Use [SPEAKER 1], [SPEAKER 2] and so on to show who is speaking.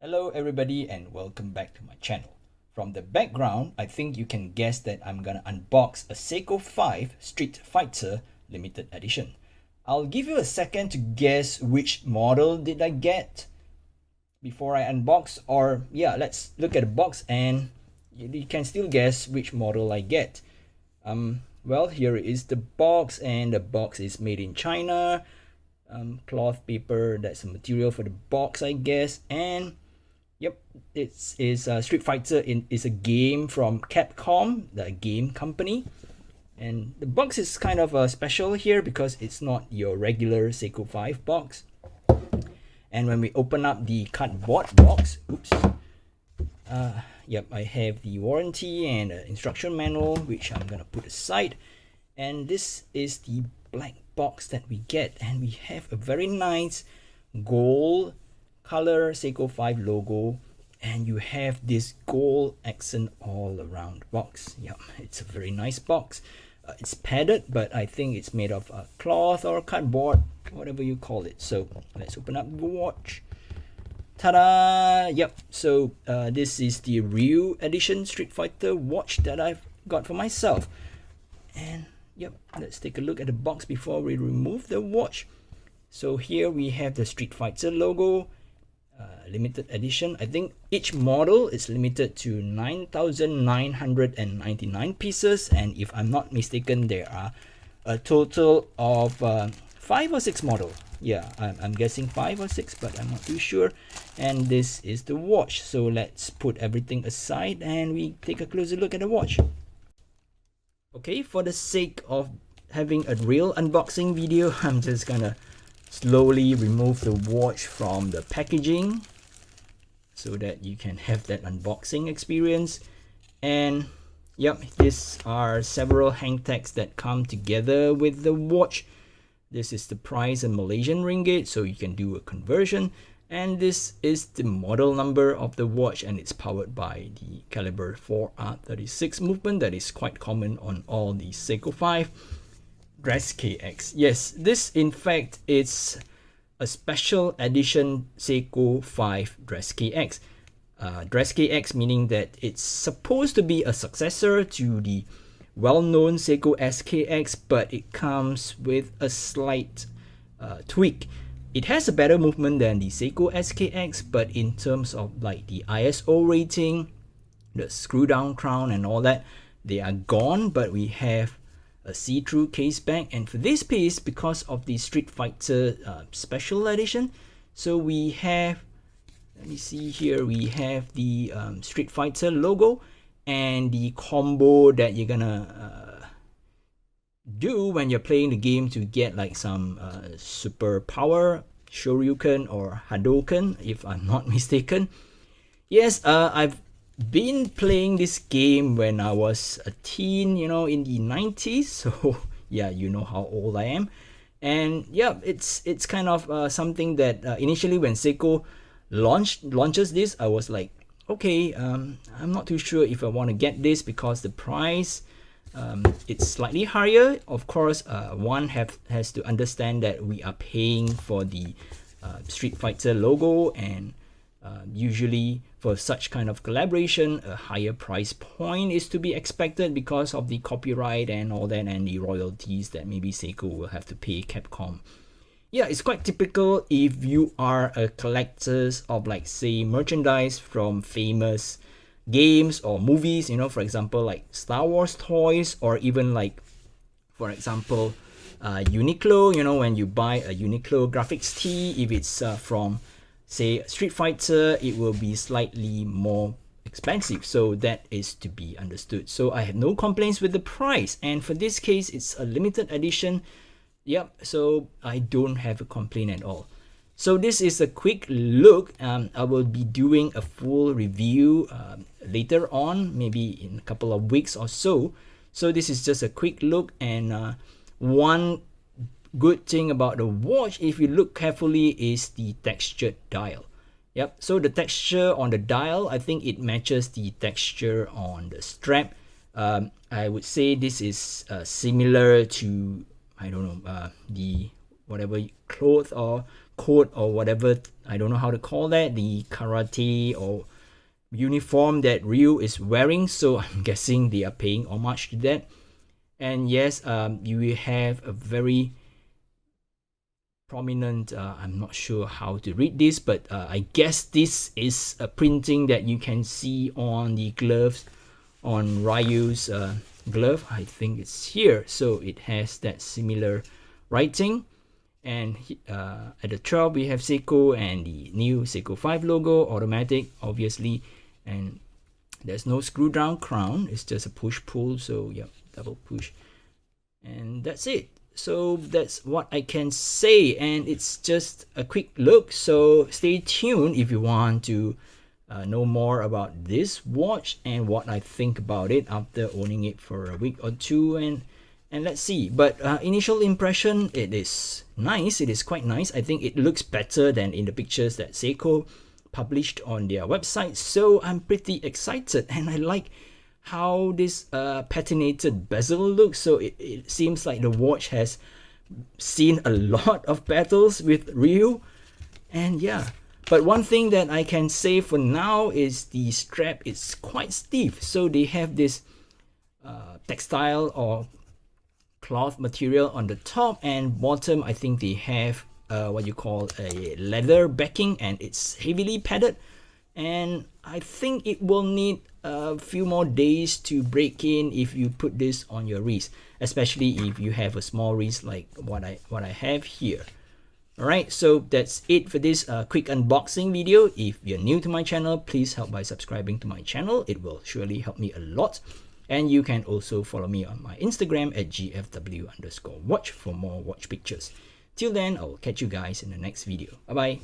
[SPEAKER 1] Hello everybody and welcome back to my channel. From the background, I think you can guess that I'm gonna unbox a Seiko 5 Street Fighter limited edition. I'll give you a second to guess which model did I get before I unbox, or yeah, let's look at the box and you can still guess which model I get. Well, here is the box, and the box is made in China. Cloth paper, that's the material for the box, I guess. And yep, it's Street Fighter is a game from Capcom, the game company. And the box is kind of special here because it's not your regular Seiko 5 box. And when we open up the cardboard box, yep, I have the warranty and instruction manual, which I'm gonna put aside. And this is the black box that we get, and we have a very nice gold color Seiko 5 logo, and you have this gold accent all around the box. Yep, it's a very nice box. It's padded, but I think it's made of cloth or cardboard, whatever you call it. So let's open up the watch. Ta-da! Yep, so this is the Ryu Edition Street Fighter watch that I've got for myself. And yep, let's take a look at the box before we remove the watch. So here we have the Street Fighter logo, limited edition. I think each model is limited to 9,999 pieces, and if I'm not mistaken, there are a total of 5 or 6 models. Yeah, I'm guessing 5 or 6, but I'm not too sure. And this is the watch. So let's put everything aside and we take a closer look at the watch. Okay, for the sake of having a real unboxing video, I'm just gonna slowly remove the watch from the packaging so that you can have that unboxing experience. And yep, these are several hang tags that come together with the watch. This is the price in Malaysian ringgit, so you can do a conversion. And this is the model number of the watch, and it's powered by the caliber 4R36 movement that is quite common on all the Seiko 5 Dress KX. Yes, this in fact is a special edition Seiko 5 Dress KX. Dress KX meaning that it's supposed to be a successor to the well-known Seiko SKX, but it comes with a slight tweak. It has a better movement than the Seiko SKX, but in terms of like the ISO rating, the screw down crown and all that, they are gone, but we have a see-through case back. And for this piece, because of the Street Fighter special edition, so we have, let me see here, we have the Street Fighter logo and the combo that you're gonna do when you're playing the game to get like some super power, Shoryuken or Hadouken, if I'm not mistaken. Yes, I've been playing this game when I was a teen, you know, in the 90s. So yeah, you know how old I am. And yeah, it's kind of something that initially when Seiko launches this, I was like, okay, I'm not too sure if I want to get this because the price, it's slightly higher. Of course, one has to understand that we are paying for the Street Fighter logo, and usually for such kind of collaboration, a higher price point is to be expected because of the copyright and all that, and the royalties that maybe Seiko will have to pay Capcom. Yeah, it's quite typical if you are a collector of, like, say, merchandise from famous games or movies, you know, for example, like Star Wars toys, or even like, for example, Uniqlo, you know, when you buy a Uniqlo graphics tee, if it's from, say, Street Fighter, it will be slightly more expensive. So that is to be understood. So I have no complaints with the price. And for this case, it's a limited edition. Yep, so I don't have a complaint at all. So this is a quick look. I will be doing a full review later on, maybe in a couple of weeks or so. So this is just a quick look, and one good thing about the watch, if you look carefully, is the textured dial. Yep, so the texture on the dial, I think it matches the texture on the strap. I would say this is similar to, I don't know, the whatever cloth or coat or whatever, I don't know how to call that, the karate or uniform that Ryu is wearing, so I'm guessing they are paying homage to that. And yes, you have a very prominent, I'm not sure how to read this, but I guess this is a printing that you can see on the gloves, on Ryu's glove. I think it's here, so it has that similar writing. And at the top we have Seiko and the new Seiko 5 logo, automatic obviously, and there's no screw down crown, it's just a push pull, so yeah, double push, and that's it. So that's what I can say, and it's just a quick look, so stay tuned if you want to know more about this watch and what I think about it after owning it for a week or two, and let's see. But initial impression, it is nice, it is quite nice. I think it looks better than in the pictures that Seiko published on their website, so I'm pretty excited, and I like how this patinated bezel looks. So it seems like the watch has seen a lot of battles with Ryu, and yeah. But one thing that I can say for now is the strap is quite stiff, so they have this textile or cloth material on the top, and bottom I think they have what you call a leather backing, and it's heavily padded, and I think it will need a few more days to break in if you put this on your wrist, especially if you have a small wrist like what I have here. Alright, so that's it for this quick unboxing video. If you're new to my channel, please help by subscribing to my channel. It will surely help me a lot. And you can also follow me on my Instagram at gfw_watch for more watch pictures. Till then, I'll catch you guys in the next video. Bye bye.